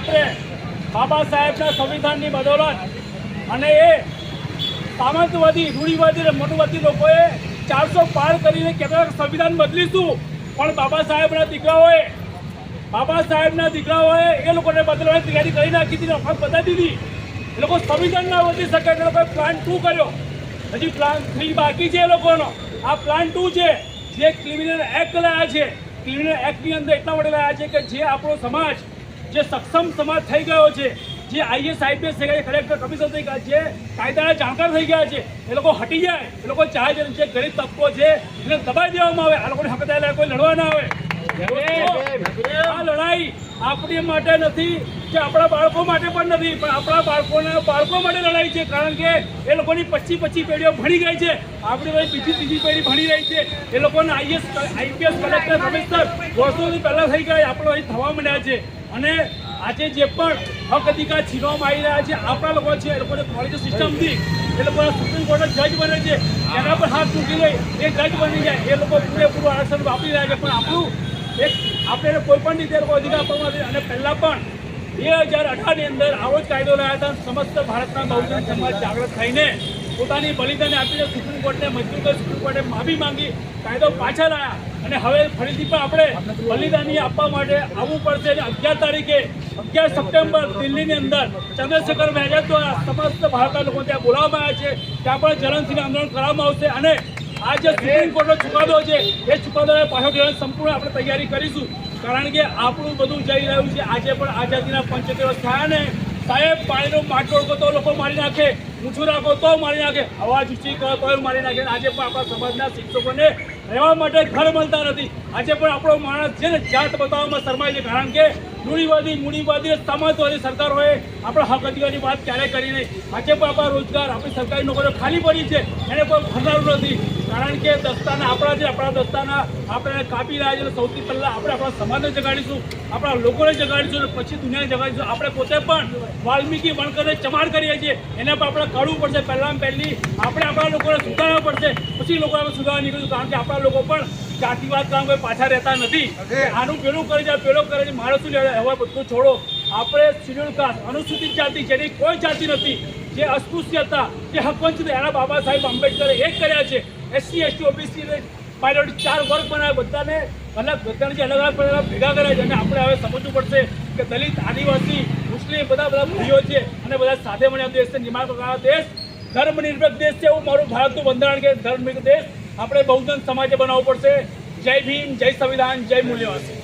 રાત્રે બાબા સાહેબના સંવિધાનની બદૌલત અને એ સામંતવાદી રૂઢિવાદી અને મનુવાદી લોકોએ 400 પાર કરીને કેવળ સંવિધાન બદલીશું, પણ બાબા સાહેબના દીકરાઓએ એ લોકોને બદલવાની તૈયારી કરી નાખી હતી, વખત બતાવી દીધી. એ લોકો સંવિધાન ના બદલી શકે એટલે લોકોએ પ્લાન 2 કર્યો. હજી પ્લાન 3 બાકી છે. એ લોકોનો આ પ્લાન 2 છે, જે ક્રિમિનલ એક્ટ લાયા છે. ક્રિમિનલ એક્ટની અંદર એટલા માટે લાયા છે કે જે આપણો સમાજ, જે સક્ષમ સમાજ થઈ ગયો છે, જે આઈએસ આઈપીએસ થઈ ગયા, કલેક્ટર કમિશનર થઈ ગયા, જે કાયદાના જાણકાર થઈ ગયા છે, એ લોકો હટી જાય. એ લોકો ચાહે છે જે ગરીબ તબકો છે એને દબાઈ દેવામાં આવે, આ લોકોને હક થાય કોઈ લડવા ના આવે. આ લડાઈ આપણી માટે નથી, કે આપણા બાળકો માટે પણ નથી, પણ આપણા બાળકો માટે લડાઈ છે. કારણ કે એ લોકોની 25 પેઢીઓ ભણી ગઈ છે, આપણી બીજી ત્રીજી પેઢી ભણી રહી છે. એ લોકોને આઈએસ આઈપીએસ કલેક્ટર કમિશનર વર્ષોથી પહેલા થઈ ગયા, આપણો અહીં થવા માંડ્યા છે. અને આજે જે પણ હક અધિકાર છીનવામાં આવી રહ્યા છે આપણા લોકો છે, એ લોકોને કોલેજ સિસ્ટમથી એ લોકોના સુપ્રીમ કોર્ટ જજ બને છે, એના પર હાથ મૂકી લે એ જજ બની જાય. એ લોકો પૂરેપૂરું આરક્ષણ વાપરી રહ્યા છે, પણ આપણું આપણે કોઈ પણ રીતે લોકો અધિકાર આપવામાં નથી. અને પહેલાં પણ 2018ની અંદર આવો જ કાયદો લાવ્યા હતા. સમસ્ત ભારતના બહુજન સમાજ જાગૃત થઈને પોતાની બલિદાન આપીને સુપ્રીમ કોર્ટને મજબૂર કરી, સુપ્રીમ કોર્ટે માફી માંગી, કાયદો પાછા લાવ્યા. અને હવે ફરીથી પણ આપણે બલિદાની આપવા માટે આવવું પડશે. અને 11 સપ્ટેમ્બર દિલ્હીની અંદર ચંદ્રશેખર આઝાદ દ્વારા સમસ્ત ભારતના લોકો ત્યાં બોલાવવામાં આવ્યા છે. ત્યાં પણ જલનસિંહ આંદોલન કરવામાં આવશે. અને આ જે સુપ્રીમ કોર્ટનો ચુકાદો છે એ ચુકાદોને પાછો લેવાની સંપૂર્ણ આપણે તૈયારી કરીશું. કારણ કે આપણું બધું જઈ રહ્યું છે. આજે પણ આઝાદીના 75 વર્ષ થયા ને સાહેબ, પાણીનો માટલો ઓળખો તો લોકો મારી નાખે, ઊંચું રાખો તો મારી નાખે, અવાજ ઊંચી કરો તો મારી નાખે. આજે પણ આપણા સમાજના શિક્ષકોને રહેવા માટે ઘર મળતા નથી. આજે પણ આપણો માણસ છે ને જાત બતાવવામાં શરમાય છે. કારણ કે રૂઢિવાદી મૂડીવાદી સામંતવાદી સરકારોએ આપણા હક અધિકારની વાત ક્યારેય કરી નહીં. આજે પણ આપણા રોજગાર, આપણી સરકારી નોકરીઓ ખાલી પડી છે, એને કોઈ ભરનારું નથી. કારણ કે દસ્તાના આપણા દસ્તાના આપણે કાપી રહ્યા છે. સૌથી પહેલાં આપણે આપણા સમાજને જગાડીશું, આપણા લોકોને જગાડીશું, અને પછી દુનિયાને જગાડીશું. આપણે પોતે પણ વાલ્મીકી વણકરને ચમાડ કરીએ છીએ, એને પણ આપણે કાઢવું પડશે. પહેલી આપણે આપણા લોકોને સુધારવા પડશે, પછી લોકો આપણે સુધારવા નીકળીશું. કારણ કે આપણા લોકો પણ જાતિવાદ કામ કોઈ પાછા રહેતા નથી. આનું પેલું કરે છે, પેલો કરે છે, મારે શું લેવા? હવે બધું છોડો. આપણે શિડ્યુલ કાસ્ટ, અનુસૂચિત જાતિ, જેની કોઈ જાતિ નથી, જે અસ્પૃશ્ય હતા, જે હકવંચિત, એના બાબા સાહેબ આંબેડકરે એક કર્યા છે. એસસી એસટી ઓબીસી માઇનોરિટી 4 વર્ગ બનાવ્યા, બધાને બધાને જે અલગ અલગ ભેગા કર્યા છે. અને આપણે હવે સમજવું પડશે કે દલિત, આદિવાસી, મુસ્લિમ બધા ભાઈઓ છે, અને બધા સાથે મળીને દેશને નિર્માણ કરવાનો દેશ ધર્મનિરપેક્ષ દેશ છે. એવું મારું ભારતનું બંધારણ કે ધર્મનિરપેક્ષ દેશ આપણે બહુજન સમાજે બનાવવું પડશે. જય ભીમ, જય સંવિધાન, જય મૂલ્યવાસી.